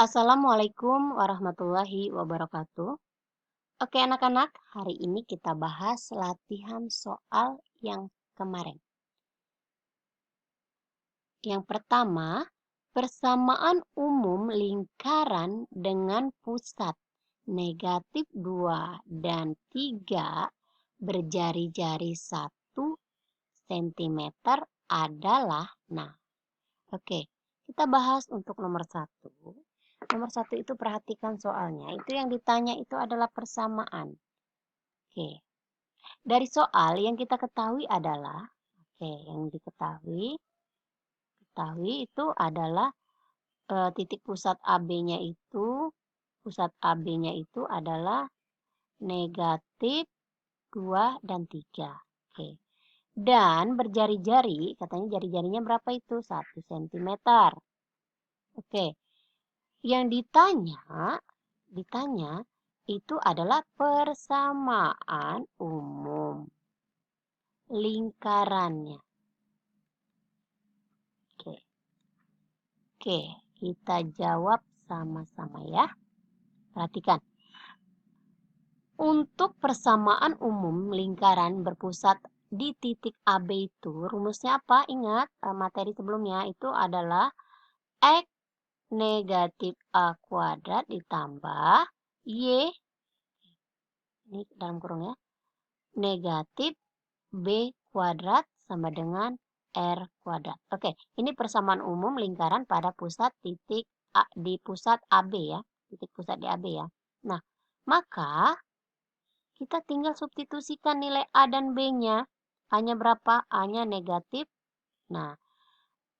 Assalamualaikum warahmatullahi wabarakatuh. Oke anak-anak, hari ini kita bahas latihan soal yang kemarin. Yang pertama, persamaan umum lingkaran dengan pusat negatif 2 dan 3 berjari-jari 1 cm adalah, oke, kita bahas untuk nomor 1. Nomor 1 itu perhatikan soalnya. Itu yang ditanya itu adalah persamaan. Oke. Dari soal yang kita ketahui adalah, yang diketahui itu adalah titik pusat AB-nya itu adalah negatif 2 dan 3. Oke. Dan berjari-jari, katanya jari-jarinya berapa itu? 1 cm. Oke. Yang ditanya itu adalah persamaan umum lingkarannya. Oke. Oke, kita jawab sama-sama ya. Perhatikan. Untuk persamaan umum lingkaran berpusat di titik AB itu, rumusnya apa? Ingat materi sebelumnya itu adalah X negatif A kuadrat ditambah Y, ini dalam kurung ya, negatif B kuadrat sama dengan R kuadrat. Oke, ini persamaan umum lingkaran pada pusat titik A, di pusat AB ya. Titik pusat di AB ya. Nah, maka kita tinggal substitusikan nilai A dan B-nya. A-nya berapa? A-nya negatif. Nah,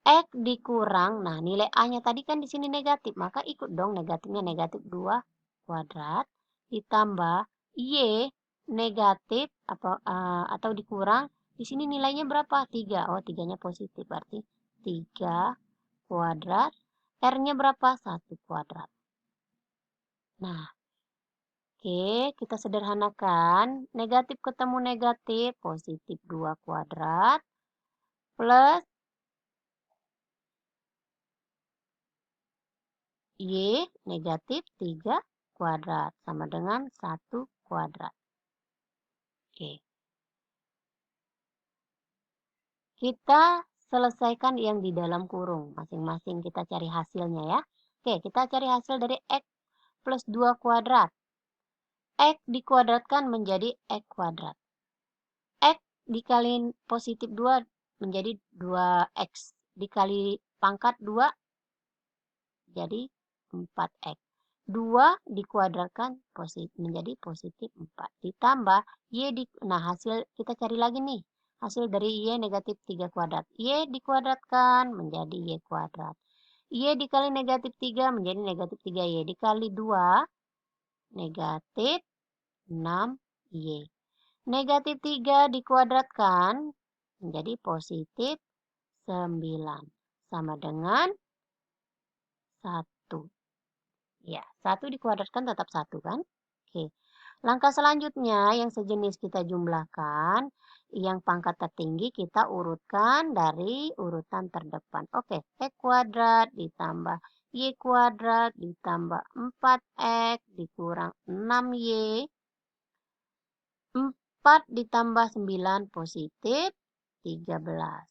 X dikurang. Nah, nilai A-nya tadi kan di sini negatif. Maka ikut dong negatifnya negatif 2 kuadrat. Ditambah Y negatif atau dikurang. Di sini nilainya berapa? 3. Oh, 3-nya positif. Berarti 3 kuadrat. R-nya berapa? 1 kuadrat. Nah, oke, kita sederhanakan. Negatif ketemu negatif, positif 2 kuadrat. Plus Y negatif 3 kuadrat. Sama dengan 1 kuadrat. Oke. Kita selesaikan yang di dalam kurung. Masing-masing kita cari hasilnya ya. Oke, kita cari hasil dari X plus 2 kuadrat. X dikuadratkan menjadi X kuadrat. X dikali positif 2 menjadi 2X. Dikali pangkat 2 jadi 4X. 2 dikuadratkan menjadi positif 4. Ditambah Y nah hasil kita cari lagi nih. Hasil dari Y negatif 3 kuadrat. Y dikuadratkan menjadi Y kuadrat. Y dikali negatif 3 menjadi negatif 3Y. Dikali 2 negatif 6Y. Negatif 3 dikuadratkan menjadi positif 9. Sama dengan 1. Ya, 1 dikuadratkan tetap 1 kan? Oke. Langkah selanjutnya yang sejenis kita jumlahkan. Yang pangkat tertinggi kita urutkan dari urutan terdepan. Oke, X kuadrat ditambah Y kuadrat ditambah 4X dikurang 6Y. 4 ditambah 9 positif 13.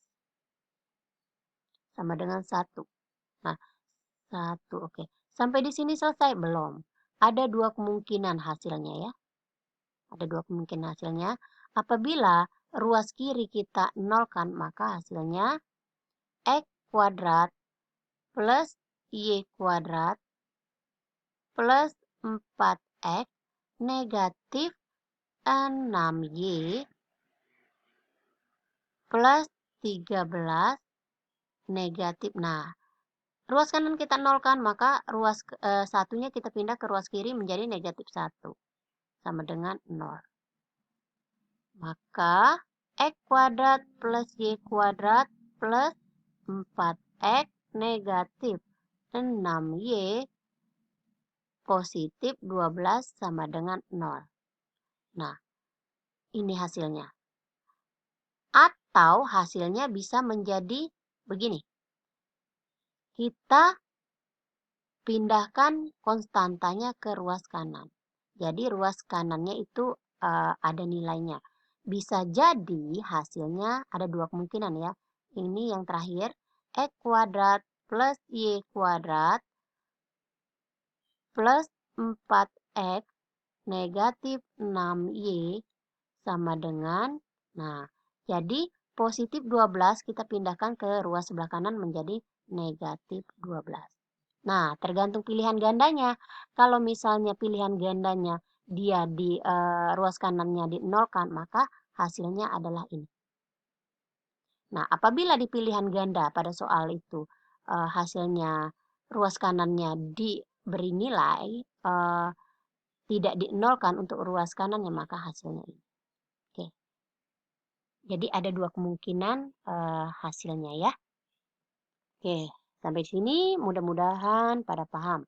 Sama dengan 1. Nah, 1, oke. Sampai di sini selesai? Belum. Ada 2 kemungkinan hasilnya ya. Ada 2 kemungkinan hasilnya. Apabila ruas kiri kita nolkan, maka hasilnya X kuadrat plus Y kuadrat plus 4X negatif 6Y plus 13 negatif. Nah, ruas kanan kita nolkan, maka ruas satunya kita pindah ke ruas kiri menjadi negatif 1. Sama dengan 0. Maka X kuadrat plus Y kuadrat plus 4X negatif 6Y positif 12 sama dengan 0. Nah, ini hasilnya. Atau hasilnya bisa menjadi begini. Kita pindahkan konstantanya ke ruas kanan. Jadi ruas kanannya itu ada nilainya. Bisa jadi hasilnya ada dua kemungkinan ya. Ini yang terakhir, X kuadrat plus Y kuadrat plus 4X negatif 6Y sama dengan, nah, jadi positif 12 kita pindahkan ke ruas sebelah kanan menjadi negatif 12. Nah, tergantung pilihan gandanya. Kalau misalnya pilihan gandanya dia di ruas kanannya dinolkan, maka hasilnya adalah ini. Nah, apabila di pilihan ganda pada soal itu hasilnya ruas kanannya diberi nilai tidak dinolkan untuk ruas kanannya, maka hasilnya ini. Oke. Jadi ada dua kemungkinan hasilnya ya. Oke, sampai sini mudah-mudahan pada paham.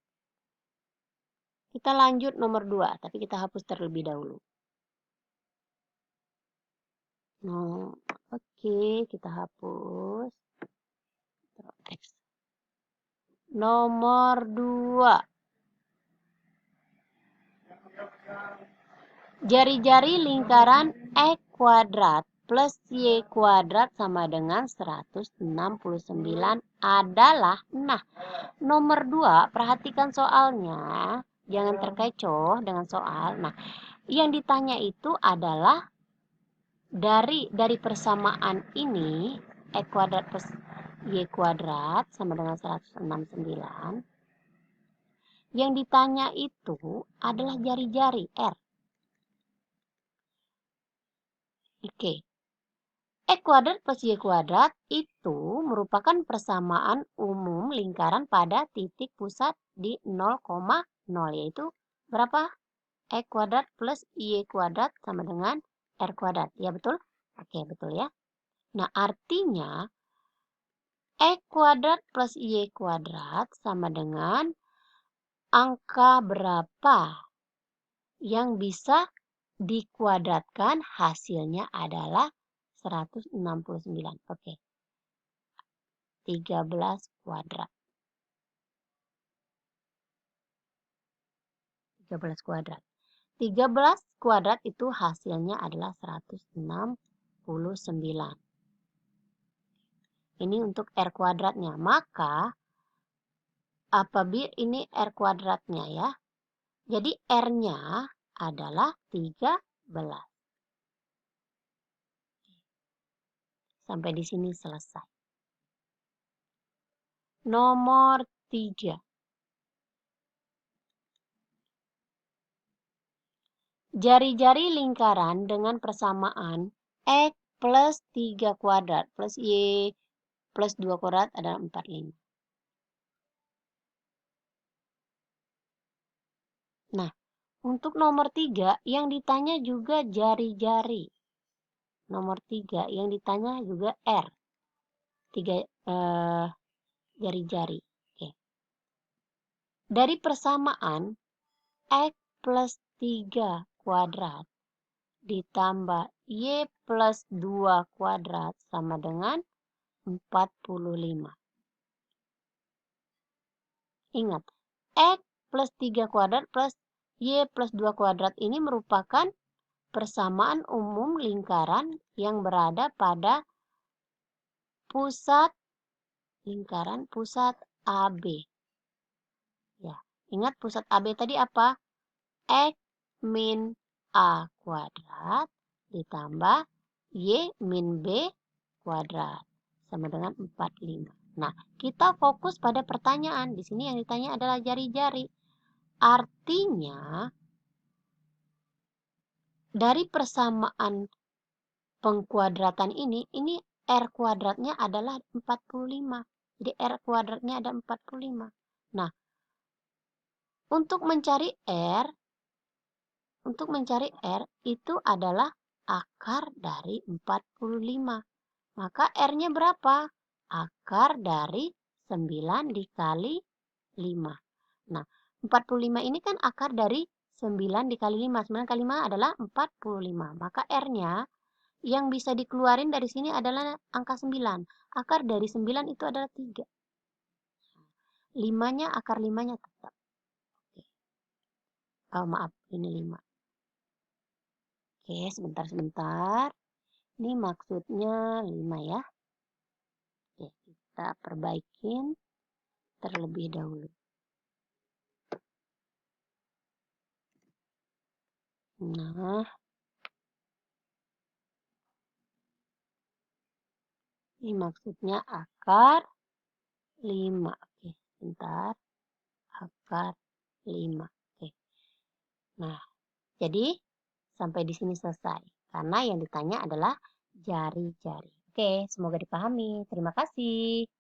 Kita lanjut nomor 2, tapi kita hapus terlebih dahulu. No, oke, kita hapus. Nomor 2. Jari-jari lingkaran X kuadrat plus Y kuadrat sama dengan 169 adalah, nah, nomor 2, perhatikan soalnya, jangan terkecoh dengan soal. Nah, yang ditanya itu adalah dari persamaan ini, X kuadrat plus Y kuadrat sama dengan 169, yang ditanya itu adalah jari-jari R. Oke. X kuadrat plus Y kuadrat itu merupakan persamaan umum lingkaran pada titik pusat di 0,0, yaitu berapa? X kuadrat plus Y kuadrat sama dengan R kuadrat. Ya betul? Oke, betul ya. Nah, artinya X kuadrat plus Y kuadrat sama dengan angka berapa yang bisa dikuadratkan, hasilnya adalah 169. Oke. 13 kuadrat. 13 kuadrat. 13 kuadrat itu hasilnya adalah 169. Ini untuk R kuadratnya. Maka apabila ini R kuadratnya ya. Jadi R-nya adalah 13. Sampai di sini selesai. Nomor 3. Jari-jari lingkaran dengan persamaan X plus 3 kuadrat plus Y plus 2 kuadrat adalah 45. Nah, untuk nomor 3 yang ditanya juga jari-jari. Nomor 3 yang ditanya juga R. 3 jari-jari. Oke. Dari persamaan X plus 3 kuadrat ditambah Y plus 2 kuadrat sama dengan 45. Ingat, X plus 3 kuadrat plus Y plus 2 kuadrat ini merupakan persamaan umum lingkaran yang berada pada pusat lingkaran, pusat AB. Ya, ingat pusat AB tadi apa? X min A kuadrat ditambah Y min B kuadrat sama dengan 45. Nah, kita fokus pada pertanyaan. Di sini yang ditanya adalah jari-jari. Artinya, dari persamaan pengkuadratan ini R kuadratnya adalah 45. Jadi R kuadratnya ada 45. Nah, untuk mencari R itu adalah akar dari 45. Maka R-nya berapa? Akar dari 9 dikali 5. Nah, 45 ini kan akar dari 9 dikali 5. 9 kali 5 adalah 45. Maka R-nya yang bisa dikeluarin dari sini adalah angka 9. Akar dari 9 itu adalah 3. akar 5-nya tetap. Oke. Oh, maaf, ini 5. Oke, sebentar. Ini maksudnya 5 ya. Oke, kita perbaikin terlebih dahulu. Nah, ini maksudnya akar 5. Oke, sebentar. Akar 5. Oke. Nah, jadi sampai di sini selesai. Karena yang ditanya adalah jari-jari. Oke, semoga dipahami. Terima kasih.